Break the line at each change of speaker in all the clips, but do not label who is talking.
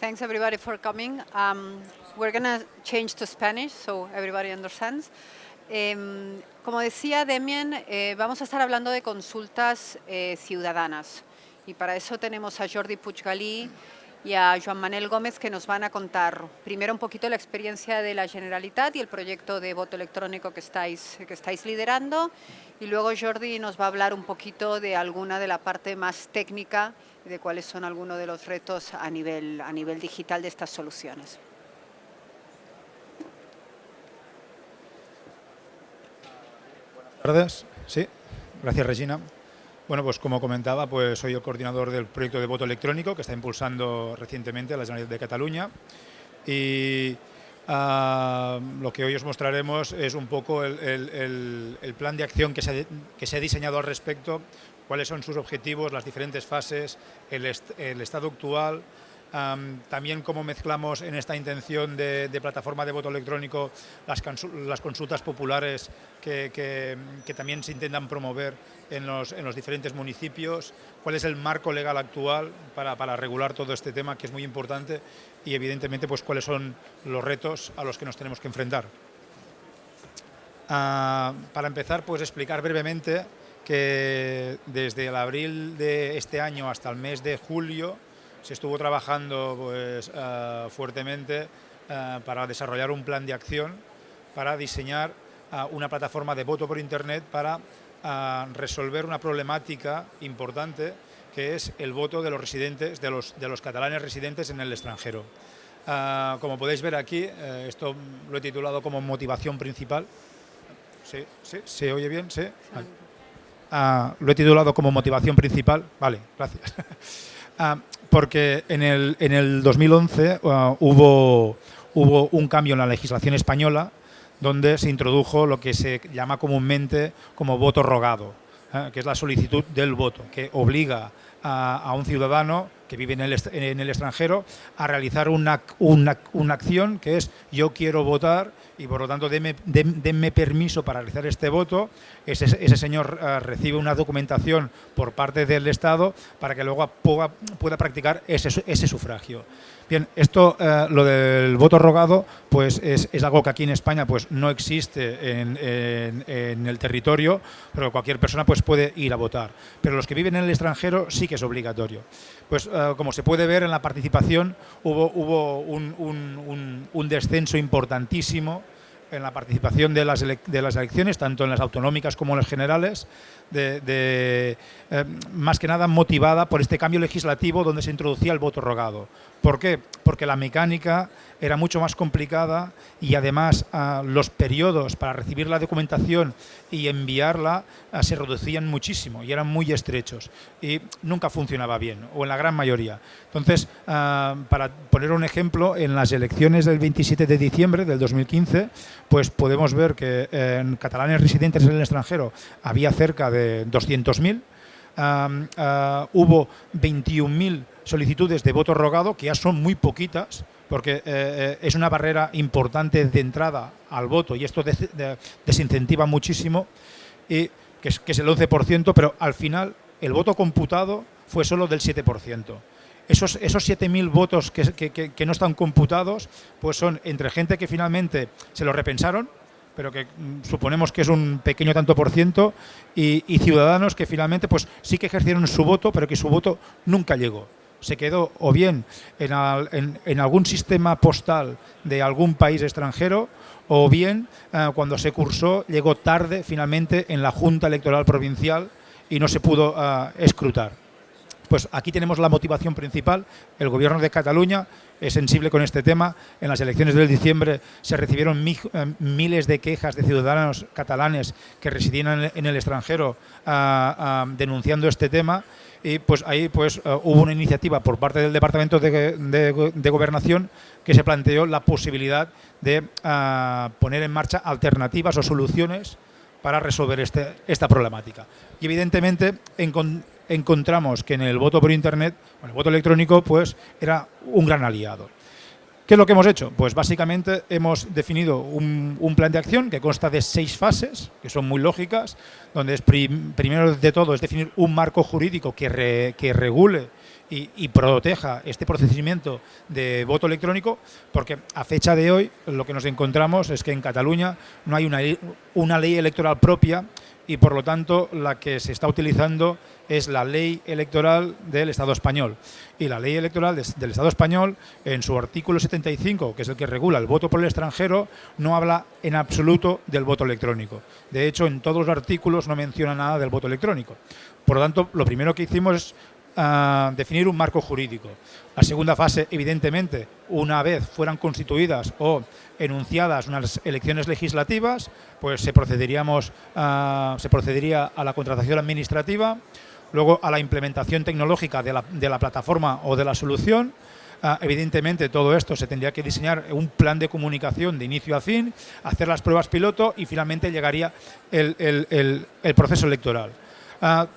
Thanks everybody for coming. We're going to change to Spanish so everybody understands. Como decía Demian, vamos a estar hablando de consultas ciudadanas y para eso tenemos a Jordi Puiggalí y a Joan Manel Gómez que nos van a contar primero un poquito la experiencia de la Generalitat y el proyecto de voto electrónico que estáis liderando, y luego Jordi nos va a hablar un poquito de alguna de la parte más técnica y de cuáles son algunos de los retos a nivel digital de estas soluciones.
Buenas tardes. Sí, gracias Regina. Bueno, pues como comentaba, pues soy el coordinador del proyecto de voto electrónico que está impulsando recientemente la Generalitat de Cataluña, y lo que hoy os mostraremos es un poco el plan de acción que se ha diseñado al respecto, cuáles son sus objetivos, las diferentes fases, el estado actual. También cómo mezclamos en esta intención de plataforma de voto electrónico las consultas populares que también se intentan promover en los diferentes municipios, cuál es el marco legal actual para regular todo este tema, que es muy importante, y evidentemente pues cuáles son los retos a los que nos tenemos que enfrentar. Para empezar, pues explicar brevemente que desde el abril de este año hasta el mes de julio se estuvo trabajando pues, fuertemente para desarrollar un plan de acción, para diseñar una plataforma de voto por Internet para resolver una problemática importante, que es el voto de los residentes, de los catalanes residentes en el extranjero. Como podéis ver aquí, esto lo he titulado como motivación principal. ¿Sí? ¿Se oye bien? ¿Sí? Vale. Lo he titulado como motivación principal. Vale, gracias. Porque en el 2011 hubo un cambio en la legislación española donde se introdujo lo que se llama comúnmente como voto rogado, que es la solicitud del voto, que obliga a un ciudadano que vive en el extranjero a realizar una acción, que es: yo quiero votar y por lo tanto denme permiso para realizar este voto. Ese señor recibe una documentación por parte del Estado para que luego pueda practicar ese sufragio. Bien, esto, lo del voto rogado, pues es algo que aquí en España pues no existe en el territorio, pero cualquier persona pues puede ir a votar. Pero los que viven en el extranjero sí que es obligatorio. Pues como se puede ver en la participación, hubo un descenso importantísimo en la participación de las elecciones, tanto en las autonómicas como en las generales, más que nada motivada por este cambio legislativo donde se introducía el voto rogado. ¿Por qué? Porque la mecánica era mucho más complicada y además los periodos para recibir la documentación y enviarla se reducían muchísimo y eran muy estrechos y nunca funcionaba bien, o en la gran mayoría. Entonces, para poner un ejemplo, en las elecciones del 27 de diciembre del 2015, pues podemos ver que en catalanes residentes en el extranjero había cerca de 200.000, hubo 21.000 solicitudes de voto rogado, que ya son muy poquitas, porque es una barrera importante de entrada al voto y esto desincentiva muchísimo, y que es el 11%, pero al final el voto computado fue solo del 7%. Esos 7.000 votos que no están computados, pues son entre gente que finalmente se lo repensaron, pero que suponemos que es un pequeño tanto por ciento, y ciudadanos que finalmente pues sí que ejercieron su voto, pero que su voto nunca llegó. Se quedó o bien en algún sistema postal de algún país extranjero, o bien cuando se cursó llegó tarde finalmente en la Junta Electoral Provincial y no se pudo escrutar. Pues aquí tenemos la motivación principal. El Gobierno de Cataluña es sensible con este tema. En las elecciones del diciembre se recibieron miles de quejas de ciudadanos catalanes que residían en el extranjero denunciando este tema, y pues ahí pues hubo una iniciativa por parte del Departamento de Gobernación que se planteó la posibilidad de poner en marcha alternativas o soluciones para resolver esta problemática. Y evidentemente encontramos que en el voto por Internet, el voto electrónico, pues era un gran aliado. ¿Qué es lo que hemos hecho? Pues básicamente hemos definido un plan de acción que consta de 6 fases, que son muy lógicas, donde primero de todo es definir un marco jurídico que regule y proteja este procedimiento de voto electrónico, porque a fecha de hoy lo que nos encontramos es que en Cataluña no hay una ley electoral propia y por lo tanto la que se está utilizando es la ley electoral del Estado español. Y la ley electoral del Estado español, en su artículo 75, que es el que regula el voto por el extranjero, no habla en absoluto del voto electrónico. De hecho, en todos los artículos no menciona nada del voto electrónico. Por lo tanto, lo primero que hicimos es definir un marco jurídico. La segunda fase, evidentemente, una vez fueran constituidas o enunciadas unas elecciones legislativas, pues se procedería a la contratación administrativa, luego a la implementación tecnológica de la plataforma o de la solución. Evidentemente, todo esto se tendría que diseñar un plan de comunicación de inicio a fin, hacer las pruebas piloto y finalmente llegaría el proceso electoral.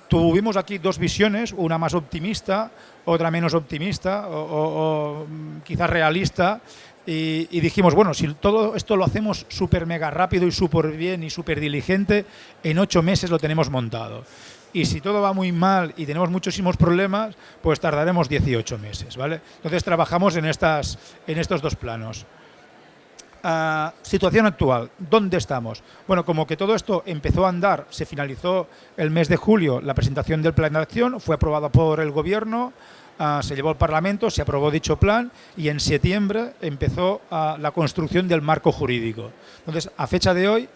Tuvimos aquí dos visiones, una más optimista, otra menos optimista o quizás realista, y dijimos, bueno, si todo esto lo hacemos súper mega rápido y súper bien y súper diligente, en 8 meses lo tenemos montado. Y si todo va muy mal y tenemos muchísimos problemas, pues tardaremos 18 meses, ¿vale? Entonces trabajamos en estos dos planos. Situación actual, ¿dónde estamos? Bueno, como que todo esto empezó a andar, se finalizó el mes de julio la presentación del plan de acción, fue aprobado por el Gobierno, se llevó al Parlamento, se aprobó dicho plan y en septiembre empezó la construcción del marco jurídico. Entonces, a fecha de hoy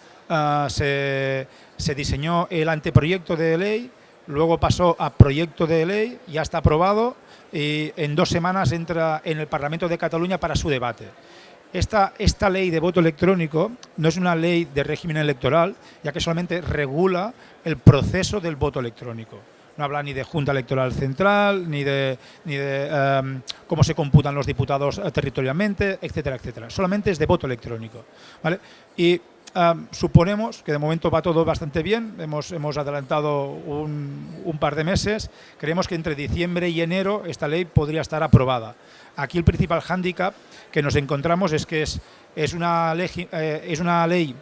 se diseñó el anteproyecto de ley, luego pasó a proyecto de ley, ya está aprobado y en 2 semanas entra en el Parlamento de Cataluña para su debate. Esta ley de voto electrónico no es una ley de régimen electoral, ya que solamente regula el proceso del voto electrónico. No habla ni de Junta Electoral Central, ni de cómo se computan los diputados territorialmente, etcétera, etcétera. Solamente es de voto electrónico, ¿vale? Y suponemos que de momento va todo bastante bien, hemos adelantado un par de meses, creemos que entre diciembre y enero esta ley podría estar aprobada. Aquí el principal hándicap que nos encontramos es que es una ley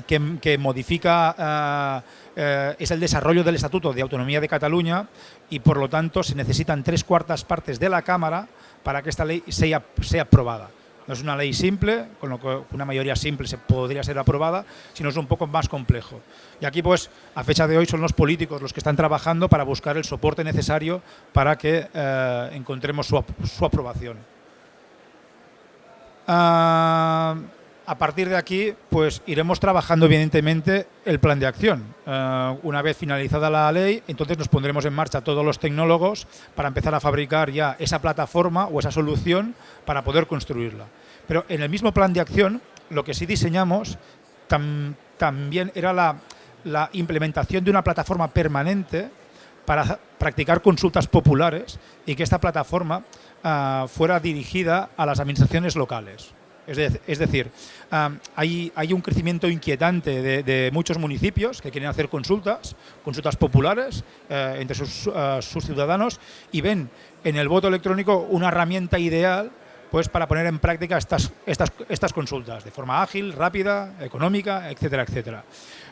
que modifica, es el desarrollo del Estatuto de Autonomía de Cataluña y por lo tanto se necesitan 3/4 partes de la Cámara para que esta ley sea aprobada. No es una ley simple, con lo que una mayoría simple se podría ser aprobada, sino es un poco más complejo. Y aquí, pues, a fecha de hoy son los políticos los que están trabajando para buscar el soporte necesario para que encontremos su aprobación. A partir de aquí, pues iremos trabajando evidentemente el plan de acción. Una vez finalizada la ley, entonces nos pondremos en marcha todos los tecnólogos para empezar a fabricar ya esa plataforma o esa solución para poder construirla. Pero en el mismo plan de acción, lo que sí diseñamos también era la implementación de una plataforma permanente para practicar consultas populares y que esta plataforma fuera dirigida a las administraciones locales. Es decir, hay un crecimiento inquietante de muchos municipios que quieren hacer consultas populares entre sus ciudadanos y ven en el voto electrónico una herramienta ideal pues para poner en práctica estas consultas de forma ágil, rápida, económica, etcétera, etcétera.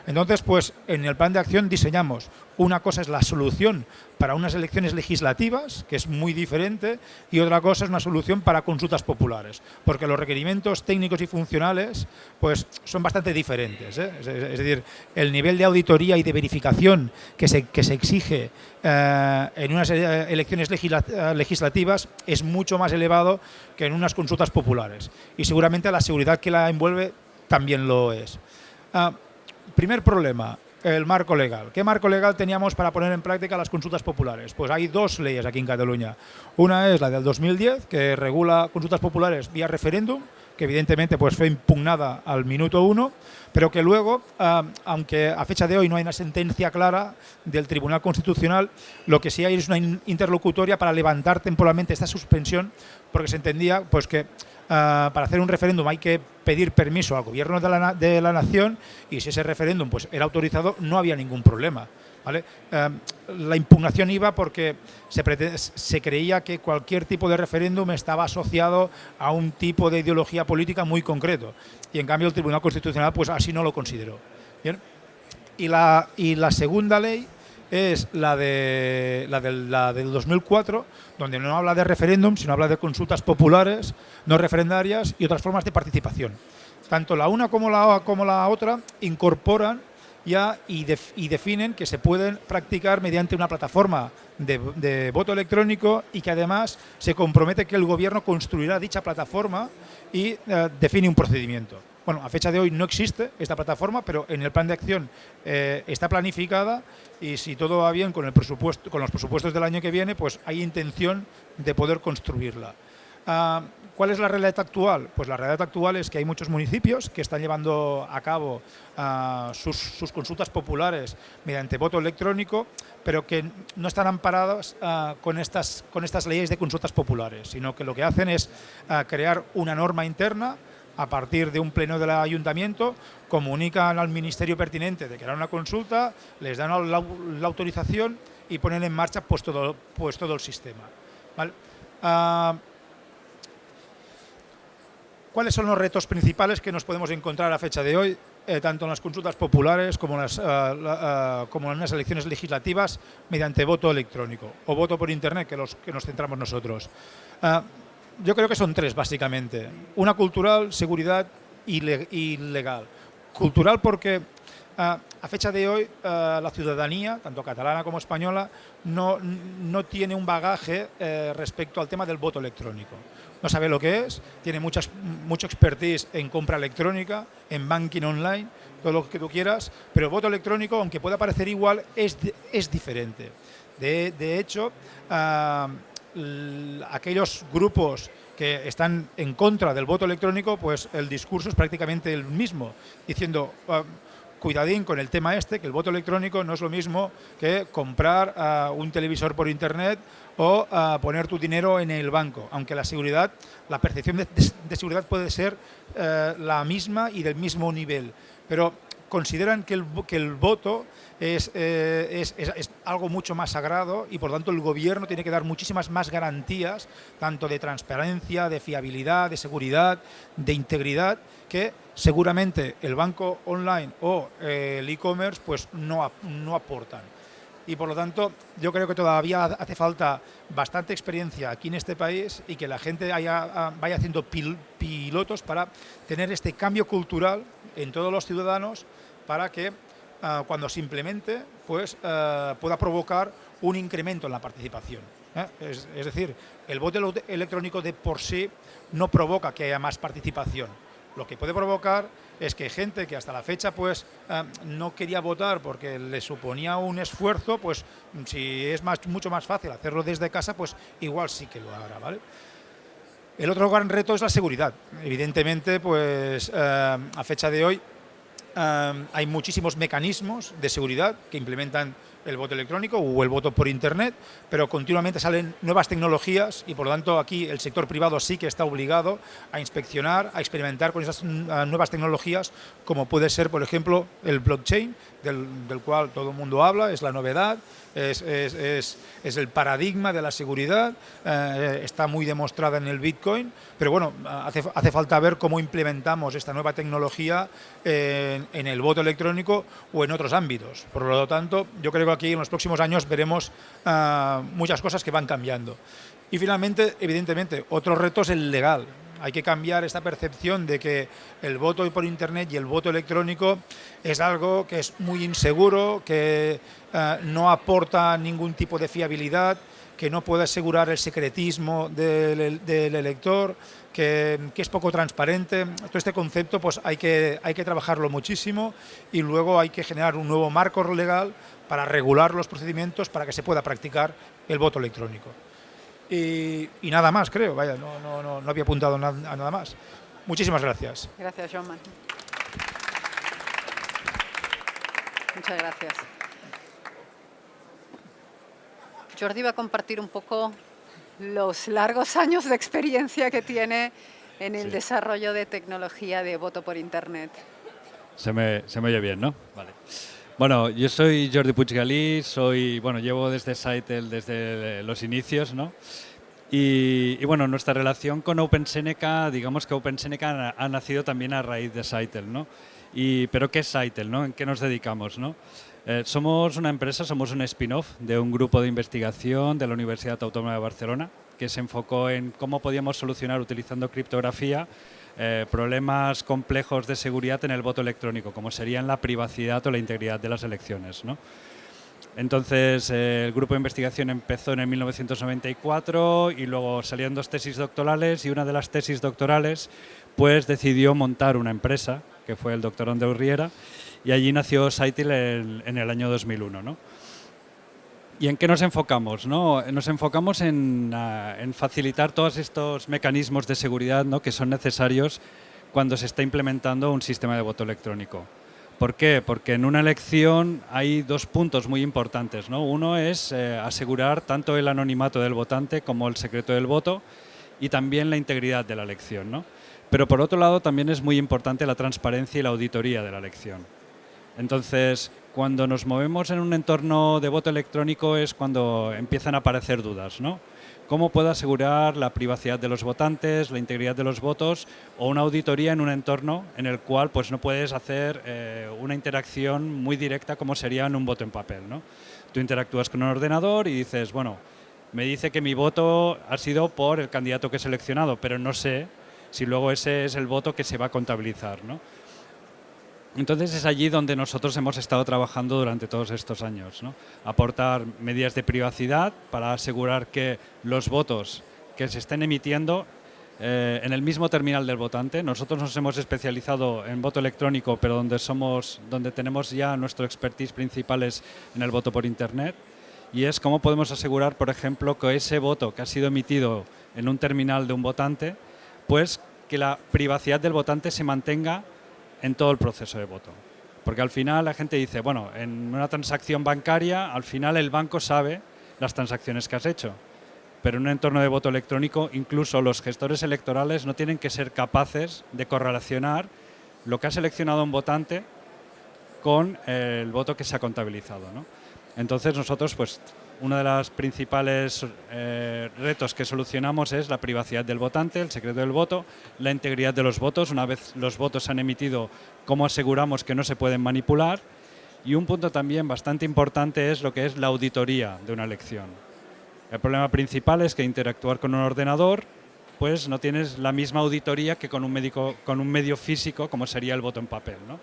Entonces, pues en el plan de acción diseñamos una cosa es la solución para unas elecciones legislativas, que es muy diferente, y otra cosa es una solución para consultas populares, porque los requerimientos técnicos y funcionales pues son bastante diferentes, ¿eh? Es decir, el nivel de auditoría y de verificación que se exige en unas elecciones legislativas es mucho más elevado que en unas consultas populares, y seguramente la seguridad que la envuelve también lo es. Primer problema, el marco legal. ¿Qué marco legal teníamos para poner en práctica las consultas populares? Pues hay 2 leyes aquí en Cataluña. Una es la del 2010, que regula consultas populares vía referéndum, que evidentemente pues fue impugnada al minuto 1, pero que luego, aunque a fecha de hoy no hay una sentencia clara del Tribunal Constitucional, lo que sí hay es una interlocutoria para levantar temporalmente esta suspensión, porque se entendía pues que para hacer un referéndum hay que pedir permiso al Gobierno de la Nación, y si ese referéndum pues era autorizado no había ningún problema, ¿vale? La impugnación iba porque se creía que cualquier tipo de referéndum estaba asociado a un tipo de ideología política muy concreto, y en cambio el Tribunal Constitucional pues así no lo consideró. ¿Bien? Y la segunda ley es la del 2004, donde no habla de referéndum, sino habla de consultas populares, no referendarias y otras formas de participación. Tanto la una como la otra incorporan ya y definen que se pueden practicar mediante una plataforma de voto electrónico y que además se compromete que el gobierno construirá dicha plataforma y define un procedimiento. Bueno, a fecha de hoy no existe esta plataforma, pero en el plan de acción está planificada y si todo va bien con el presupuesto, con los presupuestos del año que viene, pues hay intención de poder construirla. ¿Cuál es la realidad actual? Pues la realidad actual es que hay muchos municipios que están llevando a cabo sus consultas populares mediante voto electrónico, pero que no están amparados con estas leyes de consultas populares, sino que lo que hacen es crear una norma interna a partir de un pleno del ayuntamiento, comunican al ministerio pertinente de que hará una consulta, les dan la autorización y ponen en marcha pues todo el sistema. ¿Vale? ¿Cuáles son los retos principales que nos podemos encontrar a fecha de hoy, tanto en las consultas populares como en las elecciones legislativas mediante voto electrónico o voto por Internet, que nos centramos nosotros? Yo creo que son tres, básicamente. Una cultural, seguridad y legal. Cultural porque a fecha de hoy la ciudadanía, tanto catalana como española, no tiene un bagaje respecto al tema del voto electrónico. No sabe lo que es, tiene mucho expertise en compra electrónica, en banking online, todo lo que tú quieras, pero el voto electrónico, aunque pueda parecer igual, es diferente. De hecho, aquellos grupos que están en contra del voto electrónico, pues el discurso es prácticamente el mismo, diciendo cuidadín con el tema que el voto electrónico no es lo mismo que comprar un televisor por internet o poner tu dinero en el banco, aunque la percepción de seguridad puede ser la misma y del mismo nivel, pero consideran que el voto es algo mucho más sagrado y por lo tanto el gobierno tiene que dar muchísimas más garantías, tanto de transparencia, de fiabilidad, de seguridad, de integridad, que seguramente el banco online o el e-commerce pues no aportan. Y por lo tanto yo creo que todavía hace falta bastante experiencia aquí en este país y que la gente vaya haciendo pilotos para tener este cambio cultural en todos los ciudadanos para que cuando se implemente pues pueda provocar un incremento en la participación. Es decir, el voto electrónico de por sí no provoca que haya más participación. Lo que puede provocar es que gente que hasta la fecha pues no quería votar porque le suponía un esfuerzo, pues si es mucho más fácil hacerlo desde casa, pues igual sí que lo hará, ¿vale? El otro gran reto es la seguridad. Evidentemente, pues a fecha de hoy hay muchísimos mecanismos de seguridad que implementan el voto electrónico o el voto por Internet, pero continuamente salen nuevas tecnologías y por lo tanto aquí el sector privado sí que está obligado a inspeccionar, a experimentar con esas nuevas tecnologías, como puede ser, por ejemplo, el blockchain, del cual todo el mundo habla, es la novedad, es el paradigma de la seguridad, está muy demostrada en el Bitcoin, pero bueno, hace falta ver cómo implementamos esta nueva tecnología en el voto electrónico o en otros ámbitos. Por lo tanto, yo creo que aquí en los próximos años veremos muchas cosas que van cambiando. Y finalmente, evidentemente, otro reto es el legal. Hay que cambiar esta percepción de que el voto por Internet y el voto electrónico es algo que es muy inseguro, que no aporta ningún tipo de fiabilidad, que no puede asegurar el secretismo del elector, que es poco transparente. Todo este concepto pues hay que trabajarlo muchísimo y luego hay que generar un nuevo marco legal para regular los procedimientos para que se pueda practicar el voto electrónico. Y nada más, creo. Vaya, no había apuntado a nada más. Muchísimas gracias.
Gracias, Joan. Muchas gracias. Jordi va a compartir un poco los largos años de experiencia que tiene en el desarrollo de tecnología de voto por Internet.
Se me oye bien, ¿no? Vale. Bueno, yo soy Jordi Puiggalí, llevo desde Saitel desde los inicios, ¿no? Y bueno, nuestra relación con OpenSeneca, digamos que OpenSeneca ha nacido también a raíz de Saitel, ¿no? Pero ¿qué es Saitel, no? ¿En qué nos dedicamos, no? Somos una empresa, somos un spin-off de un grupo de investigación de la Universidad Autónoma de Barcelona que se enfocó en cómo podíamos solucionar utilizando criptografía problemas complejos de seguridad en el voto electrónico, como serían la privacidad o la integridad de las elecciones, ¿no? Entonces, el grupo de investigación empezó en el 1994 y luego salieron 2 tesis doctorales, y una de las tesis doctorales pues decidió montar una empresa, que fue el doctor Andreu Riera, y allí nació Sitel en el año 2001, ¿no? ¿Y en qué nos enfocamos, no? Nos enfocamos en facilitar todos estos mecanismos de seguridad, ¿no?, que son necesarios cuando se está implementando un sistema de voto electrónico. ¿Por qué? Porque en una elección hay 2 puntos muy importantes, ¿no? Uno es asegurar tanto el anonimato del votante como el secreto del voto, y también la integridad de la elección, ¿no? Pero por otro lado también es muy importante la transparencia y la auditoría de la elección. Entonces, cuando nos movemos en un entorno de voto electrónico es cuando empiezan a aparecer dudas, ¿no? ¿Cómo puedo asegurar la privacidad de los votantes, la integridad de los votos, o una auditoría en un entorno en el cual pues, no puedes hacer una interacción muy directa como sería en un voto en papel, ¿no? Tú interactúas con un ordenador y dices, bueno, me dice que mi voto ha sido por el candidato que he seleccionado, pero no sé si luego ese es el voto que se va a contabilizar, ¿no? Entonces es allí donde nosotros hemos estado trabajando durante todos estos años, ¿no? Aportar medidas de privacidad para asegurar que los votos que se estén emitiendo en el mismo terminal del votante. Nosotros nos hemos especializado en voto electrónico, pero donde tenemos ya nuestro expertise principal es en el voto por Internet, y es cómo podemos asegurar, por ejemplo, que ese voto que ha sido emitido en un terminal de un votante, pues que la privacidad del votante se mantenga en todo el proceso de voto. Porque al final la gente dice, bueno, en una transacción bancaria, al final el banco sabe las transacciones que has hecho. Pero en un entorno de voto electrónico, incluso los gestores electorales no tienen que ser capaces de correlacionar lo que ha seleccionado un votante con el voto que se ha contabilizado, ¿no? Entonces nosotros, pues, uno de los principales retos que solucionamos es la privacidad del votante, el secreto del voto, la integridad de los votos. Una vez los votos se han emitido, cómo aseguramos que no se pueden manipular. Y un punto también bastante importante es lo que es la auditoría de una elección. El problema principal es que interactuar con un ordenador, pues no tienes la misma auditoría que con un medio físico, como sería el voto en papel, ¿no?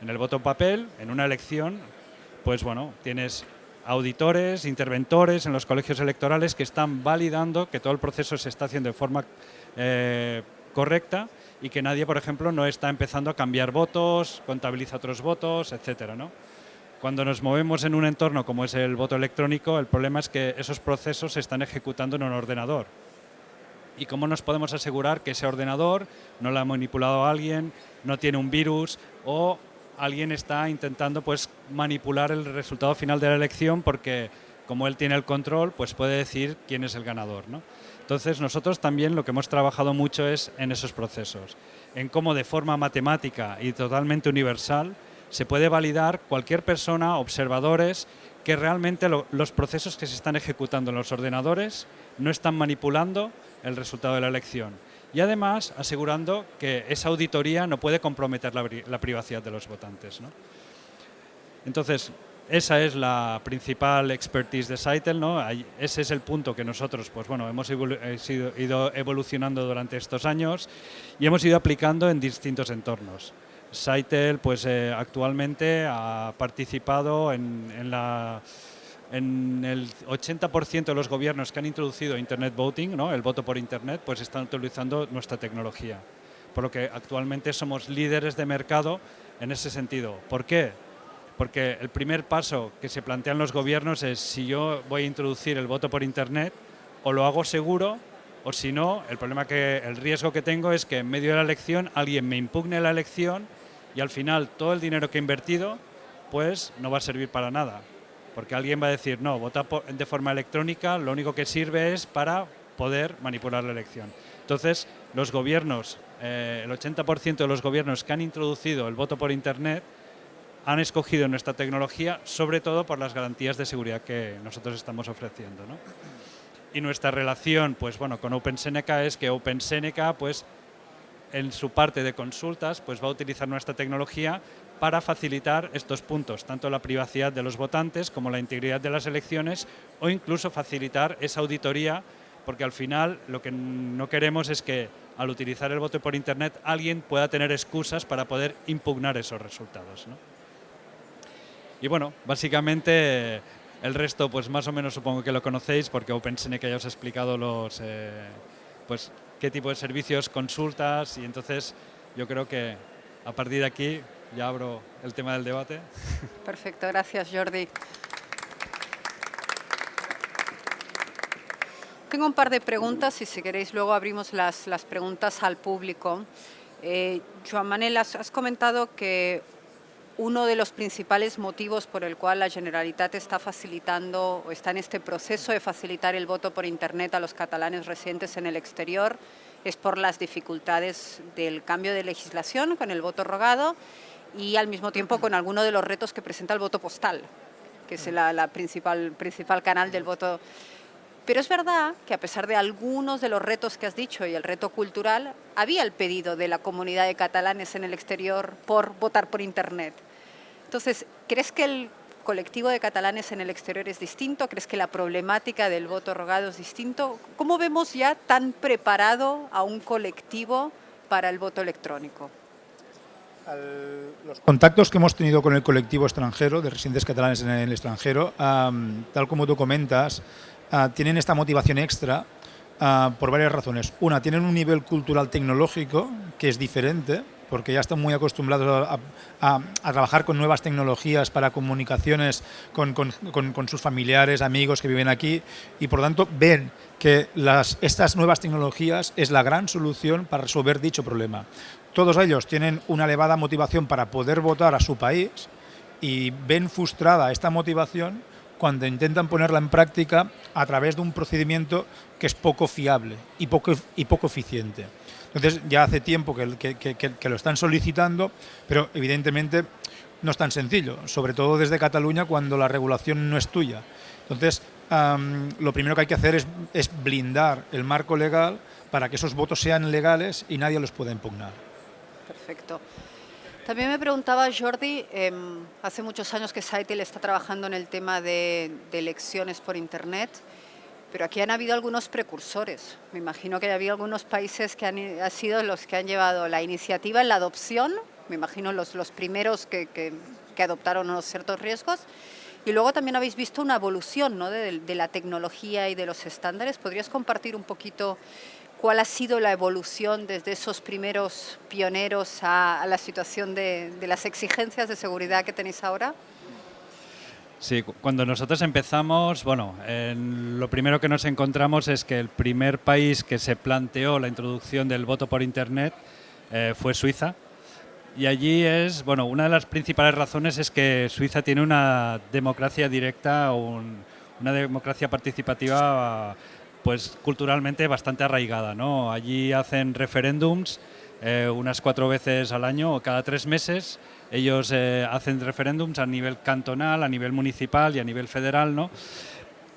En el voto en papel, en una elección, pues bueno, tienes auditores, interventores en los colegios electorales que están validando que todo el proceso se está haciendo de forma correcta, y que nadie, por ejemplo, no está empezando a cambiar votos, contabiliza otros votos, etcétera, ¿no? Cuando nos movemos en un entorno como es el voto electrónico, el problema es que esos procesos se están ejecutando en un ordenador. ¿Y cómo nos podemos asegurar que ese ordenador no lo ha manipulado alguien, no tiene un virus, o alguien está intentando pues manipular el resultado final de la elección, porque como él tiene el control, pues puede decir quién es el ganador, ¿no? Entonces nosotros también lo que hemos trabajado mucho es en esos procesos, en cómo de forma matemática y totalmente universal se puede validar cualquier persona, observadores, que realmente los procesos que se están ejecutando en los ordenadores no están manipulando el resultado de la elección. Y además asegurando que esa auditoría no puede comprometer la privacidad de los votantes, ¿no? Entonces, esa es la principal expertise de Sitel, ¿no? Ese es el punto que nosotros pues, bueno, hemos ido evolucionando durante estos años y hemos ido aplicando en distintos entornos. Sitel pues, actualmente ha participado en el 80% de los gobiernos que han introducido Internet Voting, ¿no?, el voto por Internet, pues están utilizando nuestra tecnología. Por lo que actualmente somos líderes de mercado en ese sentido. ¿Por qué? Porque el primer paso que se plantean los gobiernos es: si yo voy a introducir el voto por Internet, o lo hago seguro, o si no, el riesgo que tengo es que en medio de la elección alguien me impugne la elección y al final todo el dinero que he invertido pues no va a servir para nada. Porque alguien va a decir, no, votar de forma electrónica lo único que sirve es para poder manipular la elección. Entonces, los gobiernos, el 80% de los gobiernos que han introducido el voto por Internet han escogido nuestra tecnología, sobre todo por las garantías de seguridad que nosotros estamos ofreciendo, ¿no? Y nuestra relación pues, bueno, con OpenSeneca es que OpenSeneca, pues, en su parte de consultas, pues, va a utilizar nuestra tecnología para facilitar estos puntos, tanto la privacidad de los votantes como la integridad de las elecciones, o incluso facilitar esa auditoría, porque al final lo que no queremos es que al utilizar el voto por Internet alguien pueda tener excusas para poder impugnar esos resultados, ¿no? Y bueno, básicamente el resto pues más o menos supongo que lo conocéis, porque OpenSNE que ya os he explicado pues qué tipo de servicios consultas, y entonces yo creo que a partir de aquí ya abro el tema del debate.
Perfecto, gracias Jordi. Tengo un par de preguntas y si queréis luego abrimos las preguntas al público. Joan Manel, has comentado que uno de los principales motivos por el cual la Generalitat está facilitando o está en este proceso de facilitar el voto por Internet a los catalanes residentes en el exterior es por las dificultades del cambio de legislación con el voto rogado y al mismo tiempo con alguno de los retos que presenta el voto postal, que es la principal canal del voto. Pero es verdad que a pesar de algunos de los retos que has dicho y el reto cultural, había el pedido de la comunidad de catalanes en el exterior por votar por Internet. Entonces, ¿crees que el colectivo de catalanes en el exterior es distinto? ¿Crees que la problemática del voto rogado es distinto? ¿Cómo vemos ya tan preparado a un colectivo para el voto electrónico?
Los contactos que hemos tenido con el colectivo extranjero, de residentes catalanes en el extranjero, tal como tú comentas, tienen esta motivación extra por varias razones. Una, tienen un nivel cultural tecnológico que es diferente, porque ya están muy acostumbrados a trabajar con nuevas tecnologías para comunicaciones con sus familiares, amigos que viven aquí, y por lo tanto ven que estas nuevas tecnologías es la gran solución para resolver dicho problema. Todos ellos tienen una elevada motivación para poder votar a su país y ven frustrada esta motivación cuando intentan ponerla en práctica a través de un procedimiento que es poco fiable y poco eficiente. Entonces ya hace tiempo que lo están solicitando, pero evidentemente no es tan sencillo, sobre todo desde Cataluña cuando la regulación no es tuya. Entonces lo primero que hay que hacer es blindar el marco legal para que esos votos sean legales y nadie los pueda impugnar.
Perfecto. También me preguntaba Jordi, hace muchos años que Saitel está trabajando en el tema de elecciones por Internet, pero aquí han habido algunos precursores. Me imagino que ha habido algunos países que han sido los que han llevado la iniciativa en la adopción, me imagino los primeros que adoptaron unos ciertos riesgos, y luego también habéis visto una evolución, ¿no?, de la tecnología y de los estándares. ¿Podrías compartir un poquito cuál ha sido la evolución desde esos primeros pioneros a la situación de las exigencias de seguridad que tenéis ahora?
Sí, cuando nosotros empezamos, bueno, lo primero que nos encontramos es que el primer país que se planteó la introducción del voto por Internet fue Suiza. Y allí una de las principales razones es que Suiza tiene una democracia directa, una democracia participativa pues culturalmente bastante arraigada, ¿no? Allí hacen referéndums unas 4 veces al año o cada 3 meses. Ellos hacen referéndums a nivel cantonal, a nivel municipal y a nivel federal, ¿no?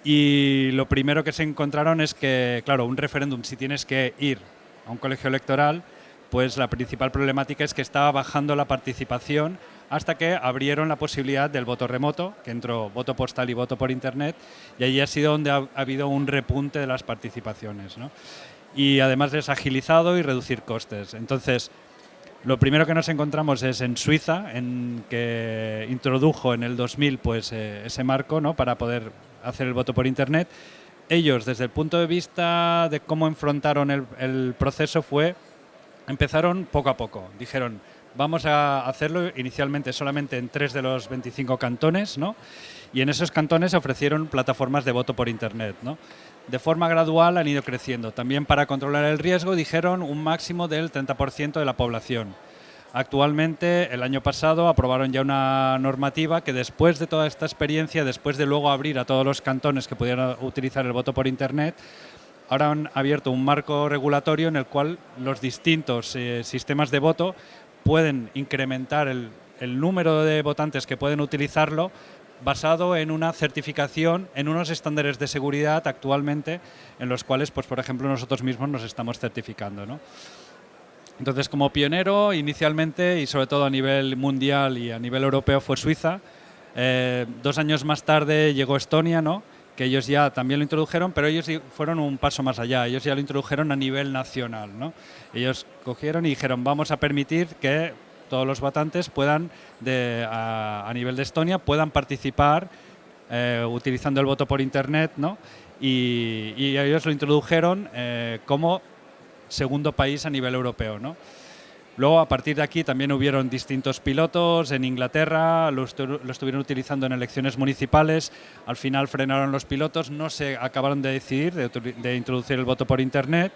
Y lo primero que se encontraron es que, claro, un referéndum, si tienes que ir a un colegio electoral, pues la principal problemática es que estaba bajando la participación hasta que abrieron la posibilidad del voto remoto, que entró voto postal y voto por Internet, y allí ha sido donde ha habido un repunte de las participaciones, ¿no? Y además es agilizado y reducir costes. Entonces, lo primero que nos encontramos es en Suiza, en que introdujo en el 2000 pues, ese marco, ¿no?, para poder hacer el voto por Internet. Ellos, desde el punto de vista de cómo enfrentaron el proceso, empezaron poco a poco. Dijeron, vamos a hacerlo inicialmente solamente en 3 de los 25 cantones, ¿no? Y en esos cantones ofrecieron plataformas de voto por Internet, ¿no? De forma gradual han ido creciendo. También para controlar el riesgo dijeron un máximo del 30% de la población. Actualmente, el año pasado, aprobaron ya una normativa que después de toda esta experiencia, después de luego abrir a todos los cantones que pudieran utilizar el voto por Internet, ahora han abierto un marco regulatorio en el cual los distintos sistemas de voto pueden incrementar el número de votantes que pueden utilizarlo basado en una certificación, en unos estándares de seguridad actualmente en los cuales, pues, por ejemplo, nosotros mismos nos estamos certificando, ¿no? Entonces, como pionero, inicialmente y sobre todo a nivel mundial y a nivel europeo, fue Suiza. 2 años más tarde llegó Estonia, ¿no? Que ellos ya también lo introdujeron, pero ellos fueron un paso más allá. Ellos ya lo introdujeron a nivel nacional, ¿no? Ellos cogieron y dijeron, vamos a permitir que todos los votantes puedan, a nivel de Estonia, puedan participar utilizando el voto por Internet, ¿no? Y ellos lo introdujeron como segundo país a nivel europeo, ¿no? Luego, a partir de aquí, también hubieron distintos pilotos. En Inglaterra lo estuvieron utilizando en elecciones municipales. Al final frenaron los pilotos, no se acabaron de decidir de introducir el voto por Internet.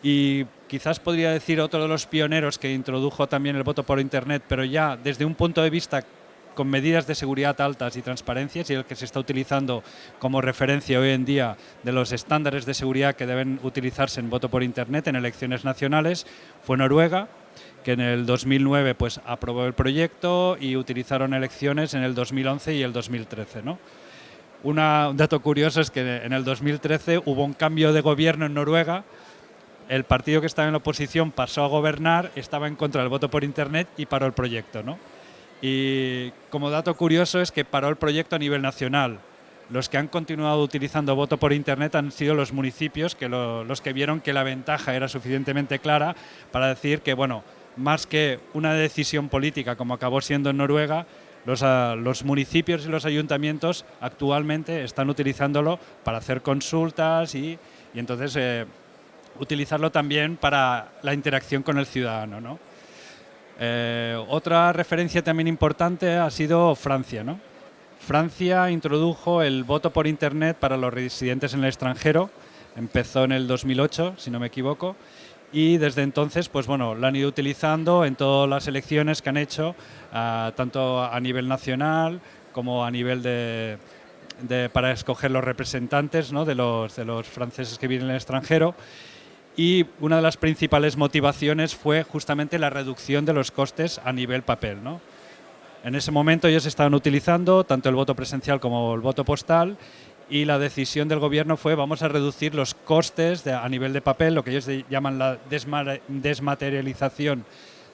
Y quizás podría decir otro de los pioneros que introdujo también el voto por Internet, pero ya desde un punto de vista con medidas de seguridad altas y transparencias, y el que se está utilizando como referencia hoy en día de los estándares de seguridad que deben utilizarse en voto por Internet en elecciones nacionales, fue Noruega, que en el 2009 pues aprobó el proyecto y utilizaron elecciones en el 2011 y el 2013, ¿no? Un dato curioso es que en el 2013 hubo un cambio de gobierno en Noruega. El partido que estaba en la oposición pasó a gobernar, estaba en contra del voto por Internet y paró el proyecto, ¿no? Y como dato curioso es que paró el proyecto a nivel nacional. Los que han continuado utilizando voto por Internet han sido los municipios, que los que vieron que la ventaja era suficientemente clara para decir que, bueno, más que una decisión política como acabó siendo en Noruega, los municipios y los ayuntamientos actualmente están utilizándolo para hacer consultas y entonces utilizarlo también para la interacción con el ciudadano, ¿no? Otra referencia también importante ha sido Francia, ¿no? Francia introdujo el voto por Internet para los residentes en el extranjero. Empezó en el 2008, si no me equivoco, y desde entonces, pues bueno, lo han ido utilizando en todas las elecciones que han hecho, tanto a nivel nacional como a nivel para escoger los representantes, ¿no? de los franceses que viven en el extranjero. Y una de las principales motivaciones fue justamente la reducción de los costes a nivel papel, ¿no? En ese momento ellos estaban utilizando tanto el voto presencial como el voto postal, y la decisión del gobierno fue vamos a reducir los costes a nivel de papel, lo que ellos llaman la desmaterialización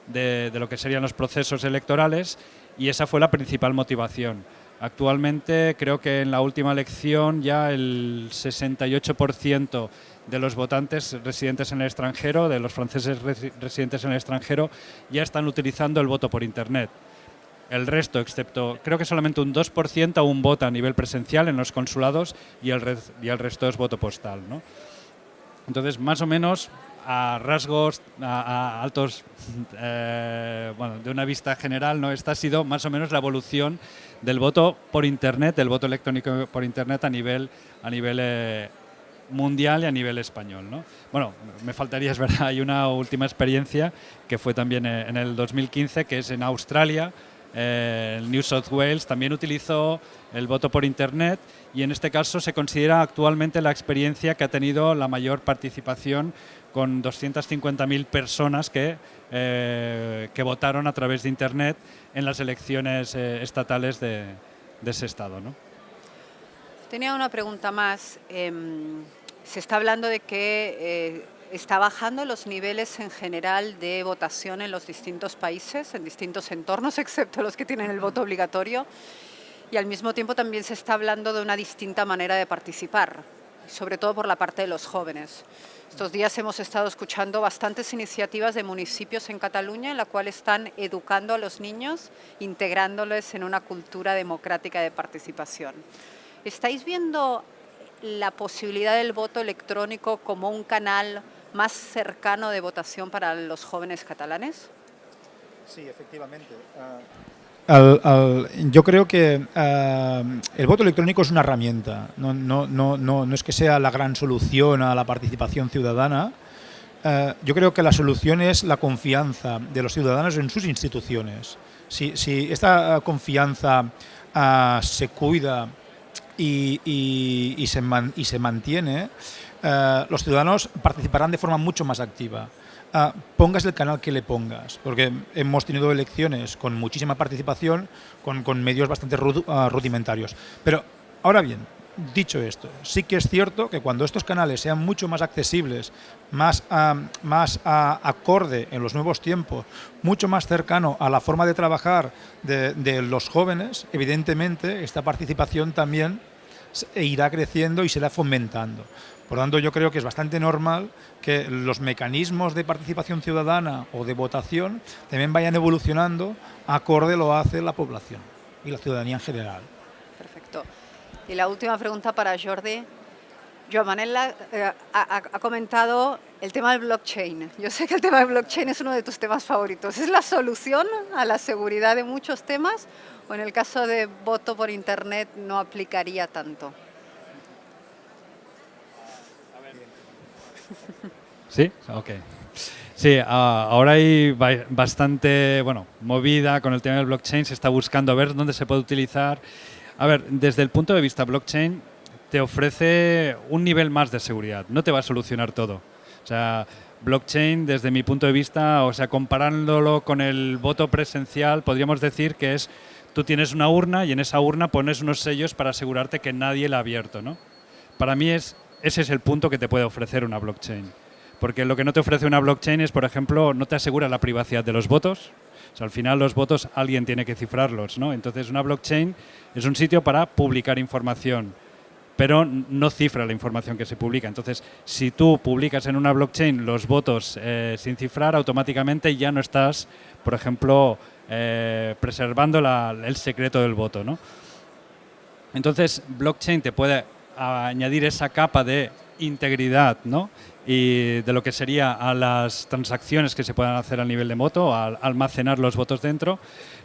de lo que serían los procesos electorales, y esa fue la principal motivación. Actualmente creo que en la última elección ya el 68% de los votantes residentes en el extranjero, de los franceses residentes en el extranjero, ya están utilizando el voto por Internet. El resto, excepto, creo que solamente un 2% aún vota a nivel presencial en los consulados y el resto es voto postal, ¿no? Entonces, más o menos, a rasgos, a altos, bueno, de una vista general, ¿no? Esta ha sido más o menos la evolución del voto por Internet, del voto electrónico por Internet a nivel mundial y a nivel español, ¿no? Bueno, me faltaría, es verdad, hay una última experiencia que fue también en el 2015, que es en Australia. El New South Wales también utilizó el voto por Internet, y en este caso se considera actualmente la experiencia que ha tenido la mayor participación, con 250.000 personas que votaron a través de Internet en las elecciones estatales de ese estado, ¿no?
Tenía una pregunta más. Se está hablando de que está bajando los niveles en general de votación en los distintos países, en distintos entornos, excepto los que tienen el voto obligatorio. Y al mismo tiempo también se está hablando de una distinta manera de participar, sobre todo por la parte de los jóvenes. Estos días hemos estado escuchando bastantes iniciativas de municipios en Cataluña en la cual están educando a los niños, integrándoles en una cultura democrática de participación. ¿Estáis viendo la posibilidad del voto electrónico como un canal más cercano de votación para los jóvenes catalanes?
Sí, efectivamente. Yo creo que el voto electrónico es una herramienta, no es que sea la gran solución a la participación ciudadana. Yo creo que la solución es la confianza de los ciudadanos en sus instituciones. Si esta confianza se cuida y se mantiene, los ciudadanos participarán de forma mucho más activa. Pongas el canal que le pongas, porque hemos tenido elecciones con muchísima participación, con medios bastante rudimentarios. Pero ahora bien, Dicho esto, sí que es cierto que cuando estos canales sean mucho más accesibles, más acorde en los nuevos tiempos, mucho más cercano a la forma de trabajar de los jóvenes, evidentemente esta participación también irá creciendo y se irá fomentando. Por lo tanto, yo creo que es bastante normal que los mecanismos de participación ciudadana o de votación también vayan evolucionando acorde lo hace la población y la ciudadanía en general.
Perfecto. Y la última pregunta para Jordi. Joan Manel ha comentado el tema del blockchain. Yo sé que el tema del blockchain es uno de tus temas favoritos. ¿Es la solución a la seguridad de muchos temas o en el caso de voto por internet no aplicaría tanto?
¿Sí? Ok. Sí, ahora hay bastante movida con el tema del blockchain, se está buscando ver dónde se puede utilizar. A ver, desde el punto de vista blockchain, te ofrece un nivel más de seguridad, no te va a solucionar todo. O sea, blockchain, desde mi punto de vista, o sea, comparándolo con el voto presencial, podríamos decir que es, tú tienes una urna y en esa urna pones unos sellos para asegurarte que nadie la ha abierto, ¿no? Para mí ese es el punto que te puede ofrecer una blockchain. Porque lo que no te ofrece una blockchain es, por ejemplo, no te asegura la privacidad de los votos. O sea, al final los votos alguien tiene que cifrarlos, ¿no? Entonces una blockchain es un sitio para publicar información, pero no cifra la información que se publica. Entonces, si tú publicas en una blockchain los votos sin cifrar, automáticamente ya no estás, por ejemplo, preservando el secreto del voto, ¿no? Entonces, blockchain te puede añadir esa capa de integridad, ¿no? Y de lo que sería a las transacciones que se puedan hacer a nivel de voto, a almacenar los votos dentro,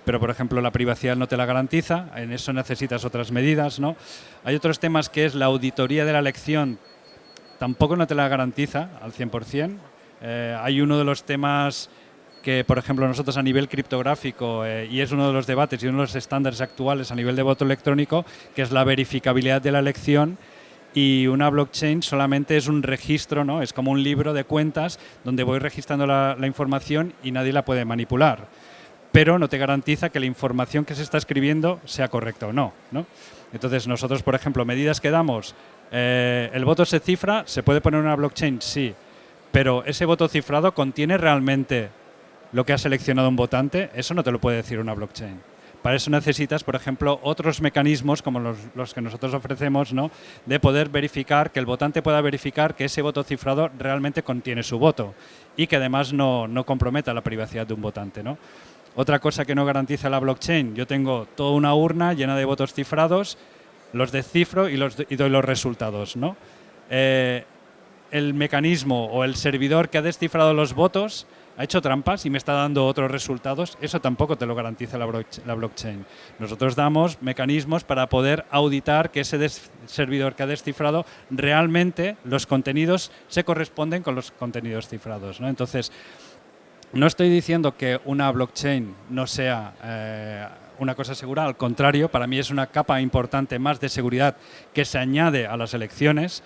pero por ejemplo la privacidad no te la garantiza, en eso necesitas otras medidas, ¿no? Hay otros temas que es la auditoría de la elección, tampoco no te la garantiza al 100%. Hay uno de los temas que, por ejemplo, nosotros a nivel criptográfico, y es uno de los debates y uno de los estándares actuales a nivel de voto electrónico, que es la verificabilidad de la elección. Y una blockchain solamente es un registro, ¿no? Es como un libro de cuentas donde voy registrando la información y nadie la puede manipular. Pero no te garantiza que la información que se está escribiendo sea correcta o no, ¿no? Entonces nosotros, por ejemplo, medidas que damos, el voto se cifra, ¿se puede poner en una blockchain? Sí. Pero ese voto cifrado contiene realmente lo que ha seleccionado un votante, eso no te lo puede decir una blockchain. Para eso necesitas, por ejemplo, otros mecanismos como los que nosotros ofrecemos, ¿no? De poder verificar, que el votante pueda verificar que ese voto cifrado realmente contiene su voto y que además no comprometa la privacidad de un votante, ¿no? Otra cosa que no garantiza la blockchain, yo tengo toda una urna llena de votos cifrados, los descifro y doy los resultados, ¿no? El mecanismo o el servidor que ha descifrado los votos ha hecho trampas y me está dando otros resultados, eso tampoco te lo garantiza la blockchain. Nosotros damos mecanismos para poder auditar que ese servidor que ha descifrado realmente los contenidos se corresponden con los contenidos cifrados, ¿no? Entonces, no estoy diciendo que una blockchain no sea una cosa segura, al contrario, para mí es una capa importante más de seguridad que se añade a las elecciones,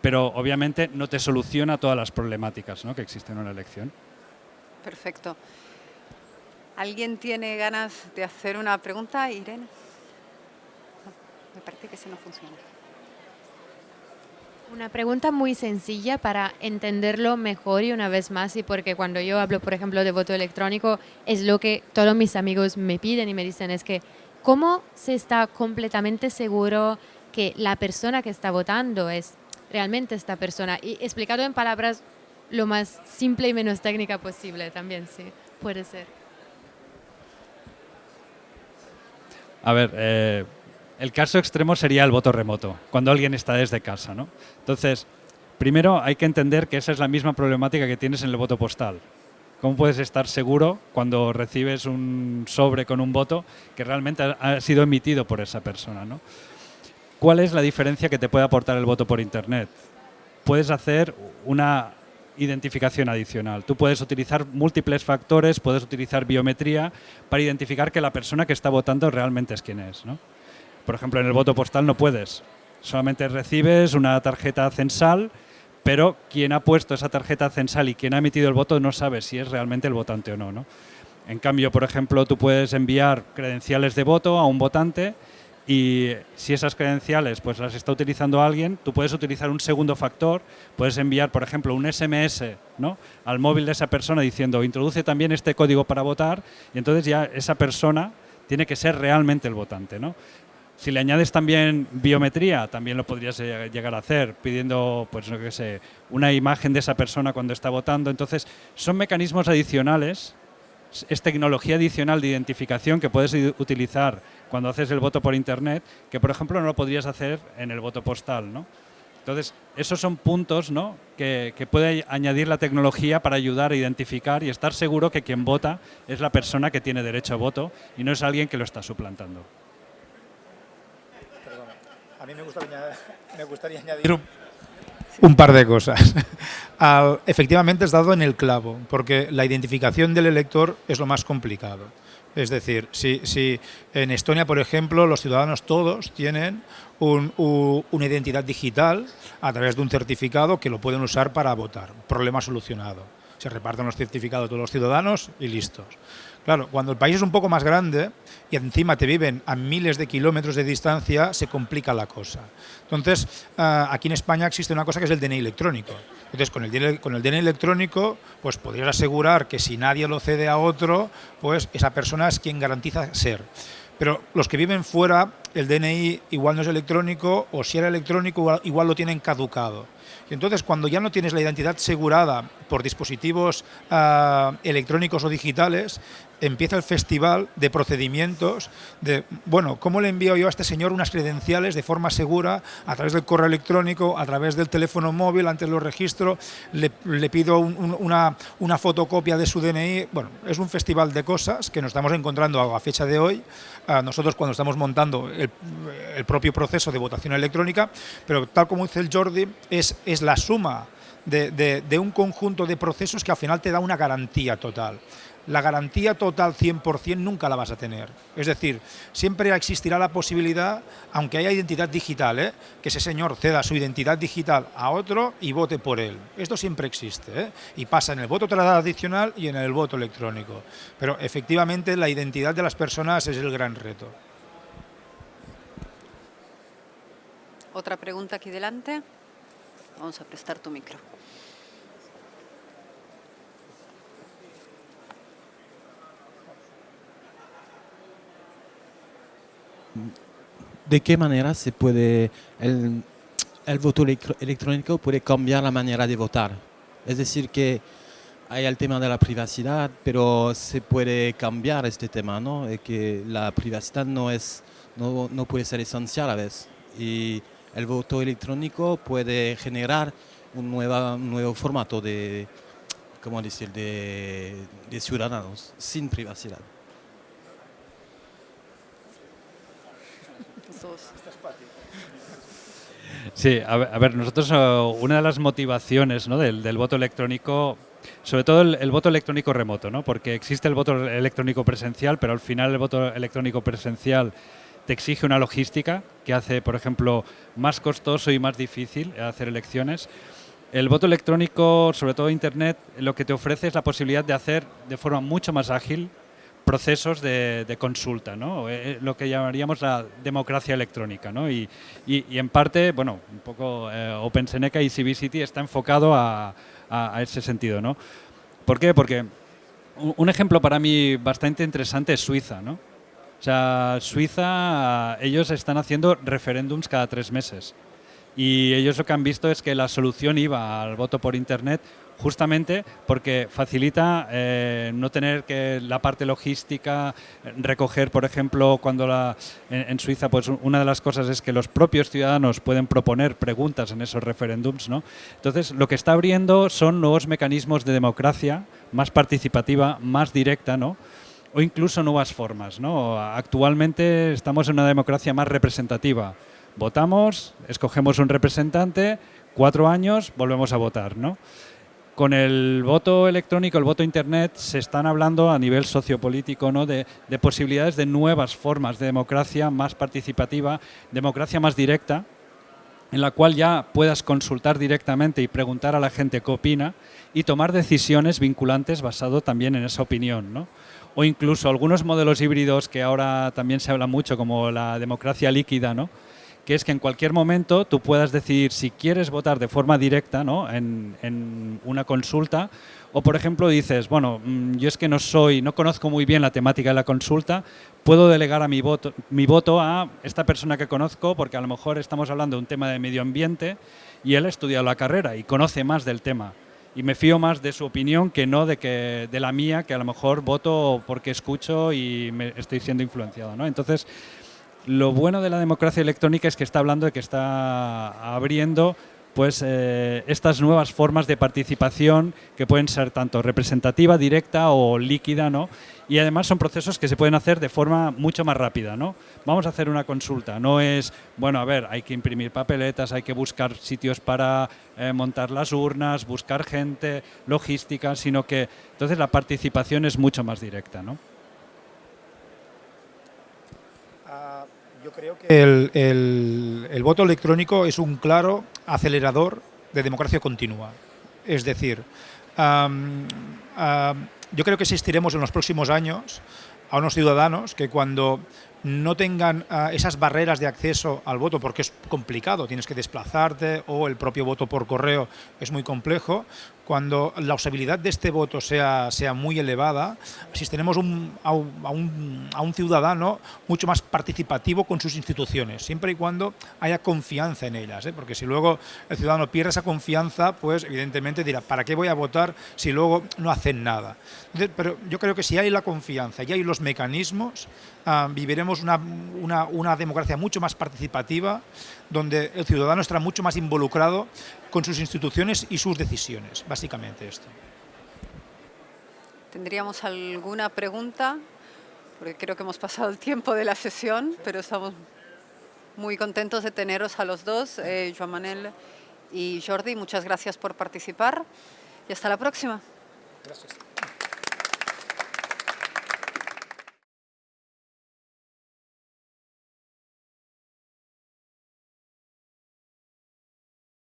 pero obviamente no te soluciona todas las problemáticas, ¿no? Que existen en una elección.
Perfecto. ¿Alguien tiene ganas de hacer una pregunta, Irene? No, me parece que ese no funciona.
Una pregunta muy sencilla para entenderlo mejor y una vez más, y porque cuando yo hablo, por ejemplo, de voto electrónico, es lo que todos mis amigos me piden y me dicen, es que ¿cómo se está completamente seguro que la persona que está votando es realmente esta persona? Y explicado en palabras lo más simple y menos técnica posible también, sí, puede ser.
A ver, el caso extremo sería el voto remoto, cuando alguien está desde casa, ¿no? Entonces, primero hay que entender que esa es la misma problemática que tienes en el voto postal. ¿Cómo puedes estar seguro cuando recibes un sobre con un voto que realmente ha sido emitido por esa persona, ¿no? ¿Cuál es la diferencia que te puede aportar el voto por Internet? Puedes hacer una identificación adicional. Tú puedes utilizar múltiples factores, puedes utilizar biometría para identificar que la persona que está votando realmente es quien es, ¿no? Por ejemplo, en el voto postal no puedes. Solamente recibes una tarjeta censal, pero quien ha puesto esa tarjeta censal y quien ha emitido el voto no sabe si es realmente el votante o no, ¿no? En cambio, por ejemplo, tú puedes enviar credenciales de voto a un votante y si esas credenciales pues las está utilizando alguien, tú puedes utilizar un segundo factor, puedes enviar, por ejemplo, un SMS, ¿no?, al móvil de esa persona diciendo introduce también este código para votar, y entonces ya esa persona tiene que ser realmente el votante, ¿no? Si le añades también biometría, también lo podrías llegar a hacer, pidiendo, pues no qué sé, una imagen de esa persona cuando está votando. Entonces, son mecanismos adicionales, es tecnología adicional de identificación que puedes utilizar cuando haces el voto por Internet, que por ejemplo no lo podrías hacer en el voto postal, ¿no? Entonces, esos son puntos, ¿no?, que puede añadir la tecnología para ayudar a identificar y estar seguro que quien vota es la persona que tiene derecho a voto y no es alguien que lo está suplantando.
A mí me gustaría añadir un par de cosas. Efectivamente, has dado en el clavo, porque la identificación del elector es lo más complicado. Es decir, si en Estonia, por ejemplo, los ciudadanos todos tienen una identidad digital a través de un certificado que lo pueden usar para votar. Problema solucionado. Se reparten los certificados a todos los ciudadanos y listos. Claro, cuando el país es un poco más grande y encima te viven a miles de kilómetros de distancia, se complica la cosa. Entonces, aquí en España existe una cosa que es el DNI electrónico. Entonces, con el DNI electrónico, pues podrías asegurar que si nadie lo cede a otro, pues esa persona es quien garantiza ser. Pero los que viven fuera, el DNI igual no es electrónico, o si era electrónico, igual lo tienen caducado. Y entonces, cuando ya no tienes la identidad asegurada por dispositivos electrónicos o digitales, empieza el festival de procedimientos de, bueno, ¿cómo le envío yo a este señor unas credenciales de forma segura a través del correo electrónico, a través del teléfono móvil, antes lo registro, le pido una fotocopia de su DNI? Bueno, es un festival de cosas que nos estamos encontrando a fecha de hoy, nosotros cuando estamos montando el propio proceso de votación electrónica, pero tal como dice el Jordi, es la suma de un conjunto de procesos que al final te da una garantía total. La garantía total 100% nunca la vas a tener. Es decir, siempre existirá la posibilidad, aunque haya identidad digital, que ese señor ceda su identidad digital a otro y vote por él. Esto siempre existe, y pasa en el voto tradicional y en el voto electrónico. Pero efectivamente la identidad de las personas es el gran reto.
Otra pregunta aquí delante. Vamos a prestar tu micro.
¿De qué manera se puede el voto electrónico puede cambiar la manera de votar? Es decir, que hay el tema de la privacidad, pero se puede cambiar este tema, ¿no? Que la privacidad no puede ser esencial a veces. Y el voto electrónico puede generar un nuevo formato de, ¿cómo decir?, de ciudadanos sin privacidad.
Sí, a ver, nosotros una de las motivaciones, ¿no?, del voto electrónico, sobre todo el voto electrónico remoto, ¿no?, porque existe el voto electrónico presencial, pero al final el voto electrónico presencial te exige una logística que hace, por ejemplo, más costoso y más difícil hacer elecciones. El voto electrónico, sobre todo Internet, lo que te ofrece es la posibilidad de hacer de forma mucho más ágil procesos de consulta, ¿no? Lo que llamaríamos la democracia electrónica, ¿no? Y en parte, bueno, un poco OpenSeneca y Civicity está enfocado a ese sentido, ¿no? ¿Por qué? Porque un ejemplo para mí bastante interesante es Suiza, ¿no? O sea, Suiza, ellos están haciendo referéndums cada 3 meses. Y ellos lo que han visto es que la solución iba al voto por Internet justamente porque facilita no tener que la parte logística, recoger, por ejemplo, cuando en Suiza, pues una de las cosas es que los propios ciudadanos pueden proponer preguntas en esos referéndums, ¿no? Entonces, lo que está abriendo son nuevos mecanismos de democracia más participativa, más directa, ¿no?, o incluso nuevas formas, ¿no? Actualmente estamos en una democracia más representativa. Votamos, escogemos un representante, 4 años, volvemos a votar, ¿no? Con el voto electrónico, el voto Internet, se están hablando a nivel sociopolítico, ¿no?, de posibilidades de nuevas formas de democracia más participativa, democracia más directa, en la cual ya puedas consultar directamente y preguntar a la gente qué opina y tomar decisiones vinculantes basado también en esa opinión, ¿no? O incluso algunos modelos híbridos que ahora también se habla mucho, como la democracia líquida, ¿no? Que es que en cualquier momento tú puedas decidir si quieres votar de forma directa, ¿no? en una consulta, o por ejemplo dices, bueno, yo es que no conozco muy bien la temática de la consulta, puedo delegar a mi voto a esta persona que conozco, porque a lo mejor estamos hablando de un tema de medio ambiente y él ha estudiado la carrera y conoce más del tema. Y me fío más de su opinión que no de la mía, que a lo mejor voto porque escucho y me estoy siendo influenciado, ¿no? Entonces, lo bueno de la democracia electrónica es que está hablando de que está abriendo pues estas nuevas formas de participación que pueden ser tanto representativa, directa o líquida, ¿no? Y además son procesos que se pueden hacer de forma mucho más rápida, ¿no? Vamos a hacer una consulta, no es, bueno, a ver, hay que imprimir papeletas, hay que buscar sitios para montar las urnas, buscar gente, logística, sino que entonces la participación es mucho más directa, ¿no?
Yo creo que el voto electrónico es un claro acelerador de democracia continua. Es decir, yo creo que asistiremos en los próximos años a unos ciudadanos que cuando no tengan esas barreras de acceso al voto, porque es complicado, tienes que desplazarte o el propio voto por correo es muy complejo, cuando la usabilidad de este voto sea muy elevada, asistiremos a un ciudadano mucho más participativo con sus instituciones, siempre y cuando haya confianza en ellas, ¿eh? Porque si luego el ciudadano pierde esa confianza, pues evidentemente dirá, ¿para qué voy a votar si luego no hacen nada? Entonces, pero yo creo que si hay la confianza y hay los mecanismos, viviremos una democracia mucho más participativa, donde el ciudadano estará mucho más involucrado con sus instituciones y sus decisiones, básicamente esto.
¿Tendríamos alguna pregunta? Porque creo que hemos pasado el tiempo de la sesión, pero estamos muy contentos de teneros a los dos, Joan Manel y Jordi. Muchas gracias por participar y hasta la próxima.
Gracias.